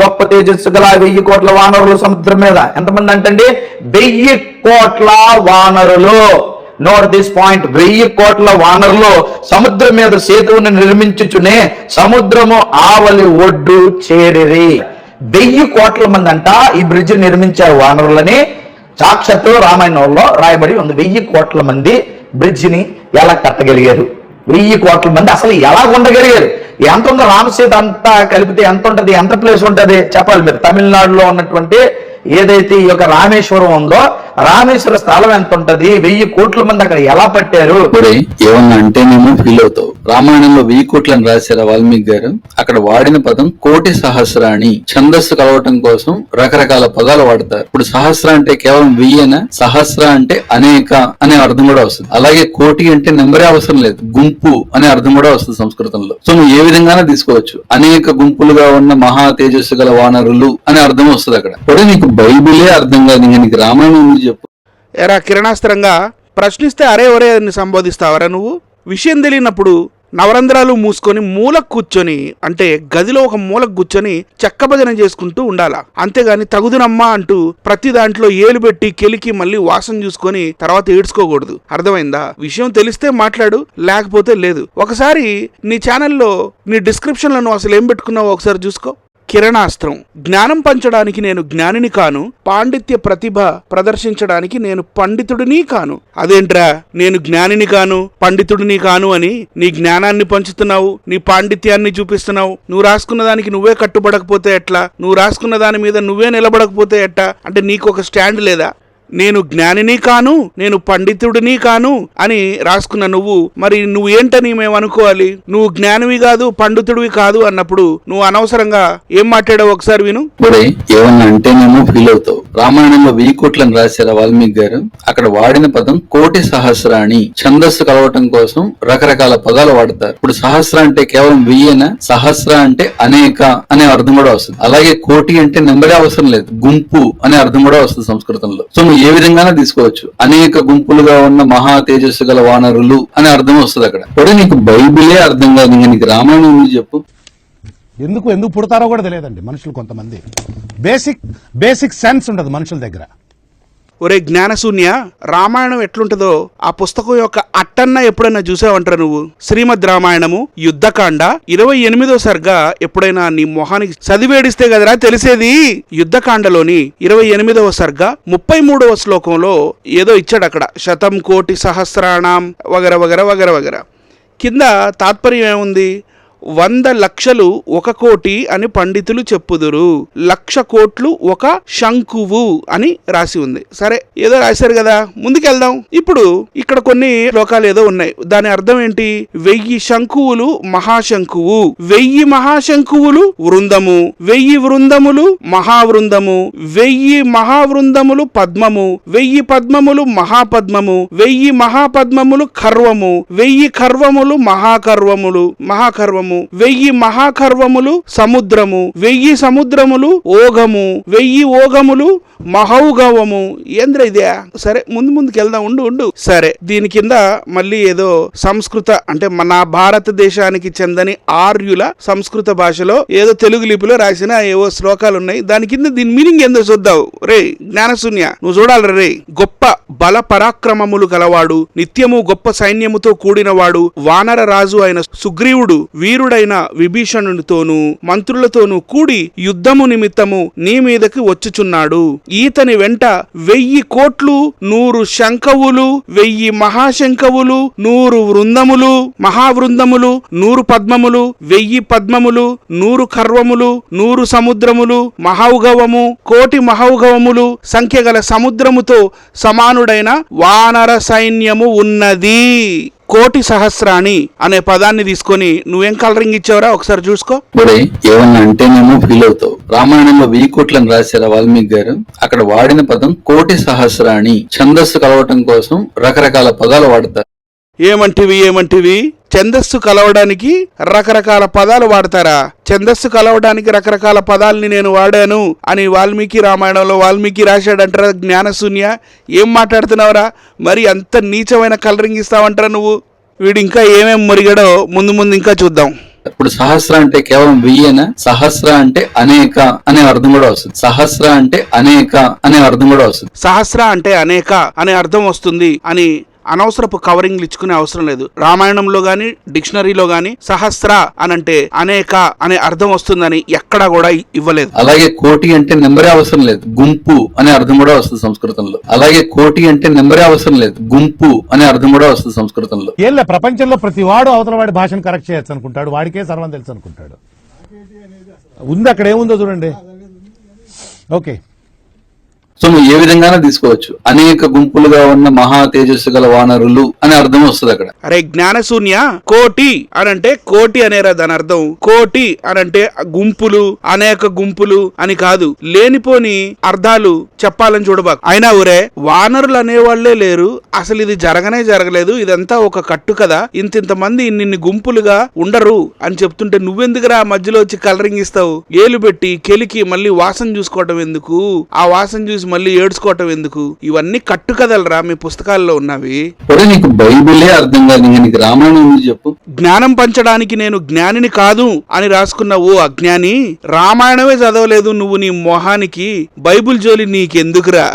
గొప్ప తేజస్సు గల 1000 కోట్ల వానరులు సముద్రం మీద. ఎంతమంది అంటండి? 1000 కోట్ల వానరులు. Note this point. 1000 కోట్ల వానరులు సముద్రం మీద సేతువుని నిర్మించుచునే సముద్రము ఆవలి ఒడ్డు చేరిరి. 1000 కోట్ల మంది అంట ఈ బ్రిడ్జ్ నిర్మించారు వానరులని. సాక్షాత్తు రామాయణంలో రాయబడి ఉంది. 1000 కోట్ల మంది బ్రిడ్జ్ ని ఎలా కట్టగలిగారు? 1000 కోట్ల మంది అసలు ఎలా ఉండగలిగారు? ఎంత ఉందో రామసీత అంతా కలిపితే ఎంత ఉంటది? ఎంత ప్లేస్ ఉంటది చెప్పాలి మీరు. తమిళనాడులో ఉన్నటువంటి ఏదైతే ఈ యొక్క రామేశ్వరం ఉందో, రామేశ్వర స్థలం ఎంత ఉంటది? 1000 కోట్ల మంది అక్కడ ఎలా పట్టారు? ఏమన్నా అంటే నేను ఫీల్ అవుతావు. రామాయణంలో 1000 కోట్లని రాశారు వాల్మీకి గారు. అక్కడ వాడిన పదం కోటి సహస్రాణి. ఛందస్సు కలవటం కోసం రకరకాల పదాలు వాడతారు. ఇప్పుడు సహస్ర అంటే కేవలం 1000 సహస్ర అంటే అనేక అనే అర్థం కూడా వస్తుంది. అలాగే కోటి అంటే నెంబరే అవసరం లేదు, గుంపు అనే అర్థం కూడా వస్తుంది సంస్కృతంలో. సో నువ్వు ఏ విధంగానే తీసుకోవచ్చు. అనేక గుంపులుగా ఉన్న మహా తేజస్సు గల వానరులు అనే అర్థం వస్తుంది అక్కడ. కూడా నీకు బైబిలే అర్థం కాదు, నీకు రామాయణం ఉంది చెప్పు. ఎరా కిరణాస్త్రంగా ప్రశ్నిస్తే అరే ఒరే అని సంబోధిస్తావరా నువ్వు? విషయం తెలియనప్పుడు నవరంధ్రాలు మూసుకొని మూలకు కూర్చొని, అంటే గదిలో ఒక మూలకు కూర్చొని చెక్కభజన చేసుకుంటూ ఉండాలా. అంతేగాని తగుదునమ్మా అంటూ ప్రతి దాంట్లో ఏలు పెట్టి కెలికి మళ్ళీ వాసన చూసుకొని తర్వాత ఏడ్చుకోకూడదు. అర్థమైందా? విషయం తెలిస్తే మాట్లాడు, లేకపోతే లేదు. ఒకసారి నీ ఛానల్లో నీ డిస్క్రిప్షన్లో నువ్వు అసలు ఏం పెట్టుకున్నావో ఒకసారి చూసుకో. కిరణాస్త్రం. జ్ఞానం పంచడానికి నేను జ్ఞానిని కాను, పాండిత్య ప్రతిభ ప్రదర్శించడానికి నేను పండితుడిని కాను. అదేంట్రా, నేను జ్ఞానిని కాను పండితుడిని కాను అని నీ జ్ఞానాన్ని పంచుతున్నావు, నీ పాండిత్యాన్ని చూపిస్తున్నావు. నువ్వు రాసుకున్న దానికి నువ్వే కట్టుబడకపోతే ఎట్లా? నువ్వు రాసుకున్న దాని మీద నువ్వే నిలబడకపోతే ఎట్లా? అంటే నీకు ఒక స్టాండ్ లేదా? నేను జ్ఞానిని కాను, నేను పండితుడిని కాను అని రాసుకున్న నువ్వు మరి నువ్వు ఏంటని మేము అనుకోవాలి? నువ్వు జ్ఞానివి కాదు పండితుడివి కాదు అన్నప్పుడు నువ్వు అనవసరంగా ఏం మాట్లాడావు ఒకసారి విను. ఏమన్నా అంటే నేను ఫీల్ అవుతావు. రామాయణంలో 1000 కోట్లని రాశారు వాల్మీకి గారు. అక్కడ వాడిన పదం కోటి సహస్రాణి. ఛందస్సు కలవటం కోసం రకరకాల పదాలు వాడతారు. ఇప్పుడు సహస్ర అంటే కేవలం 1000 సహస్ర అంటే అనేక అనే అర్థం కూడా వస్తుంది. అలాగే కోటి అంటే నెంబరే అవసరం లేదు, గుంపు అనే అర్థం కూడా వస్తుంది సంస్కృతంలో. సో నువ్వు ఏ విధంగానే తీసుకోవచ్చు. అనేక గుంపులుగా ఉన్న మహా తేజస్సు గల వానరులు అనే అర్థం వస్తుంది అక్కడ. కూడా నీకు బైబిలే అర్థం కాదు, నీకు రామాయణం ఉంది చెప్పు. ఎందుకు పుడతారో కూడా తెలియదండి మనుషులు. కొంతమంది బేసిక్ సెన్స్ ఉండదు మనుషుల దగ్గర. ఒరే జ్ఞానశూన్య, రామాయణం ఎట్లుంటదో ఆ పుస్తకం యొక్క అట్టన్న ఎప్పుడైనా చూసావంటారా నువ్వు? శ్రీమద్ రామాయణము యుద్ధకాండ 28వ సర్గ ఎప్పుడైనా నీ మొహానికి చదివేడిస్తే కదరా తెలిసేది. యుద్ధకాండలోని 28వ సర్గ 33వ శ్లోకంలో ఏదో ఇచ్చాడు అక్కడ. శతం కోటి సహస్రాణం వగర వగర వగర వగర. కింద తాత్పర్యం ఏముంది? 100 లక్షలు 1 కోటి అని పండితులు చెప్పుదురు, 1,00,000 కోట్లు 1 శంకువు అని రాసి ఉంది. సరే, ఏదో రాశారు కదా, ముందుకెళ్దాం. ఇప్పుడు ఇక్కడ కొన్ని శ్లోకాలు ఏదో ఉన్నాయి. దాని అర్థం ఏంటి? 1000 శంకువులు మహాశంకువు, 1000 మహాశంకువులు వృందము, 1000 వృందములు మహావృందము, 1000 మహావృందములు పద్మము, 1000 పద్మములు మహాపద్మము, 1000 మహాపద్మములు ఖర్వము, 1000 ఖర్వములు మహాకర్వములు, 1000 మహాకర్వములు సముద్రము, 1000 సముద్రములు ఓఘము, 1000 ఓఘములు మహౌగవము. ఏంద్ర ఇదే? సరే, ముందుకు వెళ్దాం, ఉండు. సరే, దీని కింద మళ్ళీ ఏదో సంస్కృత, అంటే మన భారతదేశానికి చెందని ఆర్యుల సంస్కృత భాషలో ఏదో తెలుగు లిపిలో రాసిన ఏవో శ్లోకాలు ఉన్నాయి. దాని కింద దీని మీనింగ్ ఏందో చూద్దాం. రే జ్ఞానశూన్య, నువ్వు చూడాలి రే. గొప్ప బల పరాక్రమములు గలవాడు, నిత్యము గొప్ప సైన్యముతో కూడినవాడు, వానర రాజు అయిన సుగ్రీవుడు వీరుడైన విభీషణునితోనూ మంత్రులతోనూ కూడి యుద్ధము నిమిత్తము నీ మీదకి వచ్చుచున్నాడు. ఈతని వెంట 1000 కోట్లు 100 శంఖవులు, 1000 మహాశంఖవులు, 100 వృందములు మహావృందములు, 100 పద్మములు, 1000 పద్మములు, 100 ఖర్వములు, 100 సముద్రములు, మహౌగవము, 1,000,000 మహౌగవములు, సంఖ్యగల సముద్రముతో సమానుడైన వానర సైన్యము ఉన్నది. కోటి సహస్రాణి అనే పదాన్ని తీసుకొని నువ్వేం కలరింగ్ ఇచ్చావురా ఒకసారి చూసుకో. ఏమన్నా అంటే నేను ఫీల్ అవుతావు. రామాయణంలో 1000 కోట్లని రాశారు వాల్మీకి గారు. అక్కడ వాడిన పదం కోటి సహస్రాణి. ఛందస్సు కలవటం కోసం రకరకాల పదాలు వాడతారు. ఏమంటివి? ఛందస్సు కలవడానికి రకరకాల పదాలు వాడతారా? ఛందస్సు కలవడానికి రకరకాల పదాలని నేను వాడాను అని వాల్మీకి రామాయణంలో వాల్మీకి రాశాడంటారా జ్ఞానశూన్య? ఏం మాట్లాడుతున్నావురా? మరి అంత నీచమైన కలరింగ్ ఇస్తావంటారా నువ్వు? వీడు ఇంకా ఏమేం మురిగాడో ముందు ఇంకా చూద్దాం. ఇప్పుడు సహస్ర అంటే కేవలం వెయ్యేనా? సహస్ర అంటే అనేక అనే అర్థం కూడా వస్తుంది. సహస్ర అంటే అనేక అనే అర్థం కూడా వస్తుంది. సహస్ర అంటే అనేక అనే అర్థం వస్తుంది అని అనవసరపు కవరింగ్లు ఇచ్చుకునే అవసరం లేదు. రామాయణంలో గాని డిక్షనరీలో గాని సహస్ర అనంటే అనేక అనే అర్థం వస్తుందని ఎక్కడా కూడా ఇవ్వలేదు. అలాగే కోటి అంటే నెంబరే అవసరం లేదు, గుంపు అనే అర్థం కూడా వస్తుంది సంస్కృతంలో. అలాగే కోటి అంటే నెంబరే అవసరం లేదు, గుంపు అనే అర్థం కూడా వస్తుంది సంస్కృతంలో. ఏం ప్రపంచంలో ప్రతి వాడు అవతల వాడి భాషను కరెక్ట్ చేయొచ్చు అనుకుంటాడు, వాడికే సర్వం తెలుసు అనుకుంటాడు. ఉంది అక్కడ ఏముందో చూడండి. ఓకే, సో నువ్వు ఏ విధంగానే తీసుకోవచ్చు. అనేక గుంపులుగా ఉన్న మహా తేజస్సు గల వానరులు అనే అర్థం వస్తుంది అక్కడ. అరే జ్ఞానశూన్య, కోటి అనంటే కోటి అనేరా దాని అర్థం. కోటి అనంటే గుంపులు, అనేక గుంపులు అని కాదు. లేనిపోని అర్థాలు చెప్పాలని చూడబాకు. అయినా ఊరే వానరులు అనేవాళ్లే లేరు, అసలు ఇది జరగనే జరగలేదు, ఇదంతా ఒక కట్టు కదా, ఇంతింతమంది ఇన్ని గుంపులుగా ఉండరు అని చెప్తుంటే నువ్వెందుకురా మధ్యలో వచ్చి కలరింగ్ ఇస్తావు? ఏలు పెట్టి కెలికి మళ్ళీ వాసన చూసుకోవటం ఎందుకు? ఆ వాసన చూసి మళ్ళీ ఏడ్చుకోవటం ఎందుకు? ఇవన్నీ కట్టు కథలరా మీ పుస్తకాల్లో ఉన్నవి. నీకు బైబిలే అర్థం కాదు, నీకు రామాయణం ఉంది చెప్పు. జ్ఞానం పంచడానికి నేను జ్ఞానిని కాదు అని రాసుకున్న ఓ అజ్ఞాని, రామాయణమే చదవలేదు నువ్వు, నీ మొహానికి బైబిల్ జోలి నీకెందుకురా?